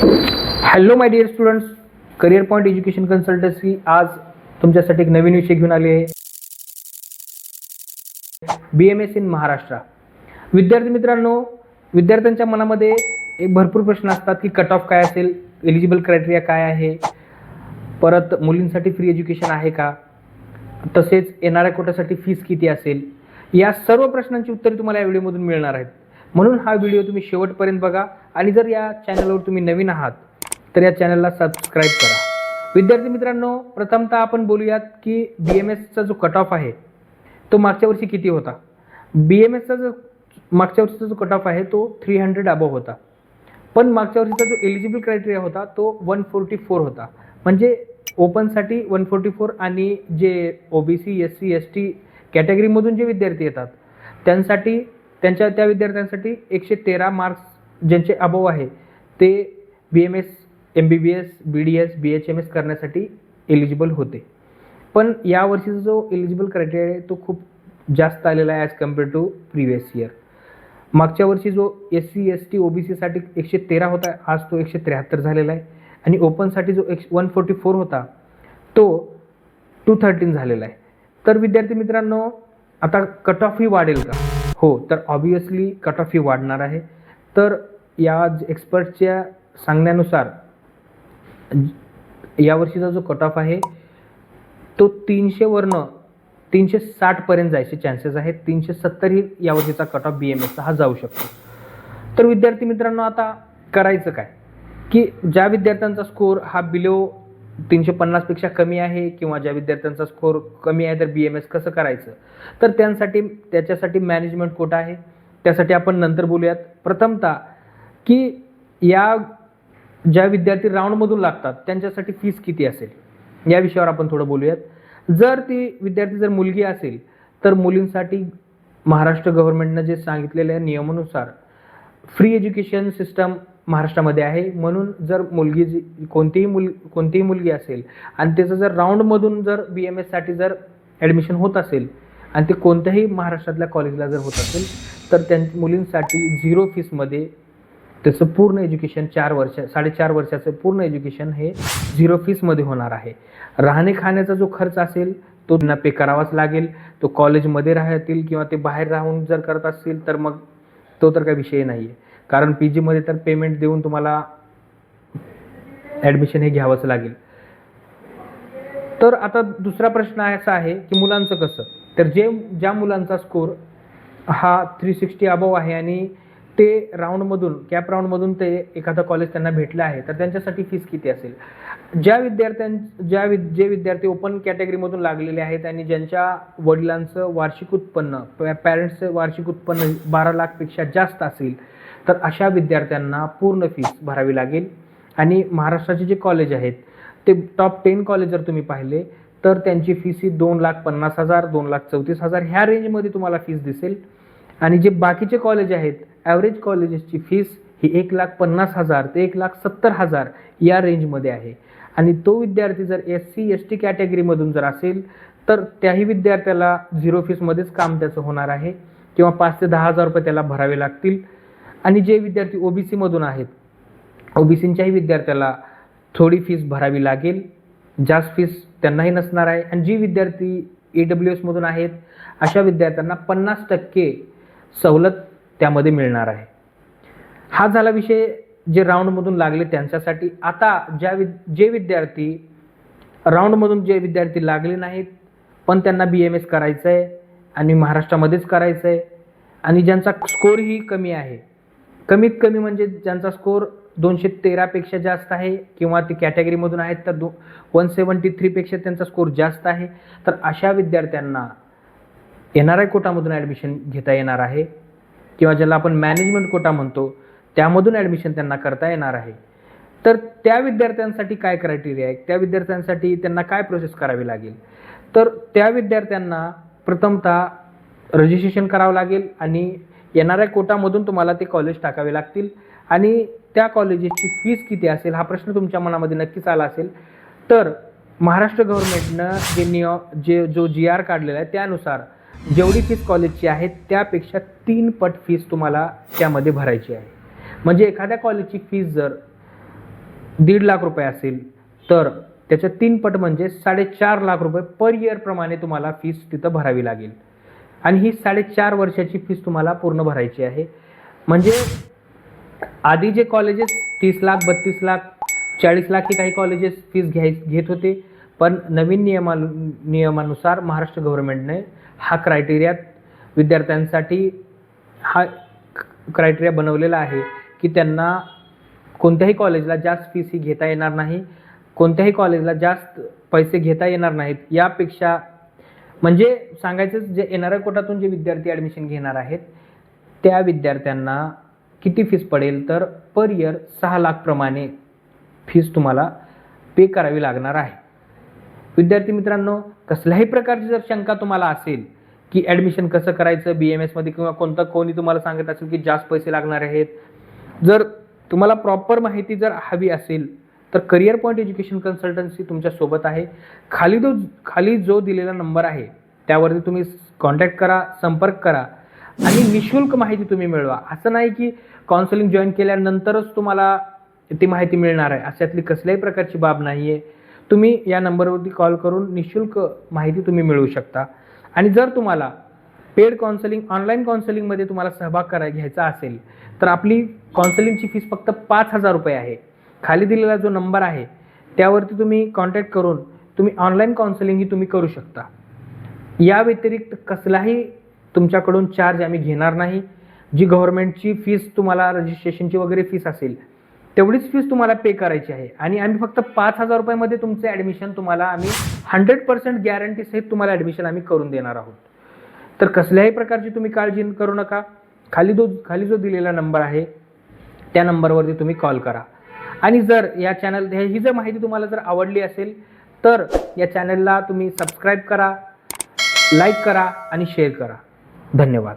Hello my dear students, career point education consultancy आज तुमच्यासाठी एक नवीन विषय घेऊन आले आहे. BMS in Maharashtra. विद्यार्थी मित्रांनो, विद्यार्थ्यांच्या मनामध्ये एक भरपूर प्रश्न असतात की कट ऑफ काय असेल, एलिजिबल क्रायटेरिया काय आहे, परत मुलींसाठी फ्री एज्युकेशन आहे का, तसेच येणाऱ्या कोट्यासाठी फीस किती असेल. या सर्व प्रश्नांची उत्तरे तुम्हाला या व्हिडिओमधून मिळणार आहेत. म्हणून हा व्हिडिओ तुम्ही शेवटपर्यंत बघा आणि जर या चॅनलवर तुम्ही नवीन आहात तर या चॅनलला सबस्क्राईब करा. विद्यार्थी मित्रांनो, प्रथमतः आपण बोलूयात की BMSचा जो कट ऑफ आहे तो मागच्या वर्षी किती होता. BMSचा जो मागच्या वर्षीचा जो कट ऑफ आहे तो 300 अबव होता, पण मागच्या वर्षीचा जो एलिजिबल क्रायटेरिया होता तो 144 होता. म्हणजे ओपनसाठी 144 आणि जे OBC SC ST कॅटेगरीमधून जे विद्यार्थी येतात त्यांसाठी त्या विद्यार्थ्यांसाठी 113 मार्क्स ज्यांचे अबव आहे ते BMS MBBS BDS BHMS करण्यासाठी एलिजिबल होते. पण या वर्षीचा जो एलिजिबल क्रायटेरिया आहे तो खूप जास्त आलेला आहे as compare to previous year. मागच्या वर्षी जो SC ST OBC साठी 113 होता, आज तो 173 झालेला आहे. आणि ओपनसाठी जो 144 होता तो 213 झालेला आहे. तर विद्यार्थी मित्रांनो, आता कट ऑफ ही वाढेल का? हो, तर ऑब्वियसली कट ऑफ ही वाढणार आहे. तर या एक्सपर्टच्या सांगण्यानुसार यावर्षीचा जो कट ऑफ आहे तो 300 वरनं 360 पर्यंत जायचे चान्सेस आहेत. 370 ही यावर्षीचा कट ऑफ BMSचा हा जाऊ शकतो. तर विद्यार्थी मित्रांनो, आता करायचं काय की ज्या विद्यार्थ्यांचा स्कोर हा बिलो 350 पेक्षा कमी आहे किंवा ज्या विद्यार्थ्यांचा स्कोर कमी आहे तर BMS कसं करायचं, तर त्याच्यासाठी मॅनेजमेंट कोटा आहे. त्यासाठी आपण नंतर बोलूयात. प्रथमतः की या ज्या विद्यार्थी राऊंडमधून लागतात त्यांच्यासाठी फीस किती असेल या विषयावर आपण थोडं बोलूयात. जर ती विद्यार्थी जर मुलगी असेल तर मुलींसाठी महाराष्ट्र गव्हर्नमेंटनं जे सांगितलेल्या नियमानुसार फ्री एज्युकेशन सिस्टम महाराष्ट्रामध्ये आहे. म्हणून जर मुलगी कोणतीही मुलगी असेल आणि त्याचं जर राऊंडमधून जर BMSसाठी जर ॲडमिशन होत असेल आणि ते कोणत्याही महाराष्ट्रातल्या कॉलेजला जर होत असेल तर त्या मुलींसाठी 0 फीसमध्ये त्याचं पूर्ण एज्युकेशन 4.5 वर्षाचं पूर्ण एज्युकेशन हे 0 फीसमध्ये होणार आहे. राहणे खाण्याचा जो खर्च असेल तो त्यांना पे करावाच लागेल. तो कॉलेजमध्ये राहतील किंवा ते बाहेर राहून जर करत असतील तर मग तो तर काही विषय नाही आहे, कारण PGमध्ये तर पेमेंट देऊन तुम्हाला ॲडमिशन हे घ्यावंच लागेल. तर आता दुसरा प्रश्न असा आहे की मुलांचं कसं. तर ज्या मुलांचा स्कोर हा 360 अबव आहे आणि ते कॅप राऊंडमधून ते एखादं कॉलेज त्यांना भेटलं आहे तर त्यांच्यासाठी फीस किती असेल. जे विद्यार्थी ओपन कॅटेगरीमधून लागलेले आहेत आणि ज्यांच्या वडिलांचं वार्षिक उत्पन्न पॅरेंट्सचं वार्षिक उत्पन्न 12 लाखपेक्षा जास्त असेल तर अशा विद्यार्थ्यांना पूर्ण फीस भरावी लागेल. आणि महाराष्ट्राचे जे कॉलेज आहेत ते टॉप 10 कॉलेज जर तुम्ही पाहिले तर त्यांची फीस ही 2,50,000 2,34,000 ह्या रेंजमध्ये तुम्हाला फीस दिसेल. आणि जे बाकीचे कॉलेज आहेत ॲव्हरेज कॉलेजेसची फीस ही 1,50,000 ते 1,70,000 या रेंजमध्ये आहे. आणि तो विद्यार्थी जर SC ST कॅटेगरीमधून जर असेल तर त्याही विद्यार्थ्याला 0 फीसमध्येच काम त्याचं होणार आहे किंवा 5,000 ते 10,000 रुपये त्याला भरावे लागतील. आणि जे विद्यार्थी OBCमधून आहेत OBCच्याही विद्यार्थ्याला थोडी फीस भरावी लागेल, जास्त फीस त्यांनाही नसणार आहे. आणि जी विद्यार्थी EWSमधून आहेत अशा विद्यार्थ्यांना 50% सवलत त्यामध्ये मिळणार आहे. हा झाला विषय जे राऊंडमधून लागले त्यांच्यासाठी. आता जे विद्यार्थी राऊंडमधून लागले नाहीत पण त्यांना BMS करायचं आहे आणि महाराष्ट्रामध्येच करायचं आहे आणि ज्यांचा स्कोरही कमी आहे, कमीत कमी म्हणजे ज्यांचा स्कोर 213 पेक्षा जास्त आहे किंवा ती कॅटेगरीमधून आहेत तर 173 पेक्षा त्यांचा स्कोर जास्त आहे, तर अशा विद्यार्थ्यांना NRI कोटामधून ॲडमिशन घेता येणार आहे किंवा ज्याला आपण मॅनेजमेंट कोटा म्हणतो त्यामधून ॲडमिशन त्यांना करता येणार आहे. तर त्या विद्यार्थ्यांसाठी काय क्रायटेरिया आहे, त्या विद्यार्थ्यांसाठी त्यांना काय प्रोसेस करावी लागेल, तर त्या विद्यार्थ्यांना प्रथमतः रजिस्ट्रेशन करावं लागेल आणि NRI कोटामधून तुम्हाला ते कॉलेज टाकावे लागतील. आणि त्या कॉलेजेसची फीस किती असेल हा प्रश्न तुमच्या मनामध्ये नक्कीच आला असेल. तर महाराष्ट्र गव्हर्नमेंटनं जो GR काढलेला आहे त्यानुसार जेवढी फीस कॉलेजची आहे त्यापेक्षा 3 पट फीस तुम्हाला त्यामध्ये भरायची आहे. म्हणजे एखाद्या कॉलेजची फीस जर 1.5 लाख रुपये असेल तर त्याच्या 3 पट म्हणजे 4.5 लाख रुपये पर इयर प्रमाणे तुम्हाला फीस तिथं भरावी लागेल. आणि ही 4.5 वर्षाची फीस तुम्हाला पूर्ण भरायची आहे. म्हणजे आधी जे कॉलेजेस 30 लाख, 32 लाख, 40 लाख ही काही कॉलेजेस फीस घेत होते, पण नवीन नियमानुसार महाराष्ट्र गव्हर्नमेंटने हा क्रायटेरिया विद्यार्थ्यांसाठी क्रायटेरिया बनवलेला आहे की त्यांना कोणत्याही कॉलेजला जास्त फीस ही घेता येणार नाही, कोणत्याही कॉलेजला जास्त पैसे घेता येणार नाहीत. यापेक्षा म्हणजे सांगायचं जे NRI कोटातून जे विद्यार्थी ॲडमिशन घेणार आहेत त्या विद्यार्थ्यांना किती फीस पडेल तर पर इयर 6 लाख प्रमाणे फीस तुम्हाला पे करावी लागणार आहे. विद्यार्थी मित्रांनो, कसल्याही प्रकारची जर शंका तुम्हाला असेल की ॲडमिशन कसं करायचं BMSमध्ये किंवा कोणी तुम्हाला सांगत असेल की जास्त पैसे लागणार आहेत, जर तुम्हाला प्रॉपर माहिती जर हवी असेल तर करिअर पॉईंट एज्युकेशन कन्सल्टन्सी तुमच्या सोबत आहे. खाली जो दिलेला नंबर आहे त्यावरती तुम्ही कॉन्टॅक्ट करा, संपर्क करा आणि निशुल्क माहिती तुम्ही मिळवा. असं नाही की काउन्सिलिंग जॉईन केल्यानंतरच तुम्हाला ती माहिती मिळणार आहे, अशातली कसल्याही प्रकारची बाब नाही आहे. तुम्ही या नंबरवरती कॉल करून निशुल्क माहिती तुम्ही मिळवू शकता. आणि जर तुम्हाला पेड काउन्सिलिंग, ऑनलाईन काउन्सिलिंगमध्ये तुम्हाला सहभाग घ्यायचा असेल तर आपली काउन्सिलिंगची फीस फक्त 5,000 रुपये आहे. खाली दिलेला जो नंबर आहे त्यावरती तुम्ही कॉन्टॅक्ट करून तुम्ही ऑनलाईन काउन्सिलिंग ही तुम्ही करू शकता. या व्यतिरिक्त कसलाही तुमच्याकडून चार्ज आम्ही घेणार नाही. जी गव्हर्नमेंटची फीस तुम्हाला रजिस्ट्रेशनची वगैरे फीस असेल तेवढीच फीस तुम्हाला पे करायची आहे. आणि आम्ही फक्त 5,000 रुपयामध्ये तुमचं ॲडमिशन तुम्हाला आम्ही 100% गॅरंटी सहित तुम्हाला ॲडमिशन आम्ही करून देणार आहोत. तर कसल्याही प्रकारची तुम्ही काळजी करू नका. खाली जो दिलेला नंबर आहे त्या नंबरवरती तुम्ही कॉल करा. आणि जर या ही जर माहिती तुम्हाला जर आवडली असेल तर या चॅनलला तुम्ही सबस्क्राईब करा, लाईक करा आणि शेअर करा. धन्यवाद.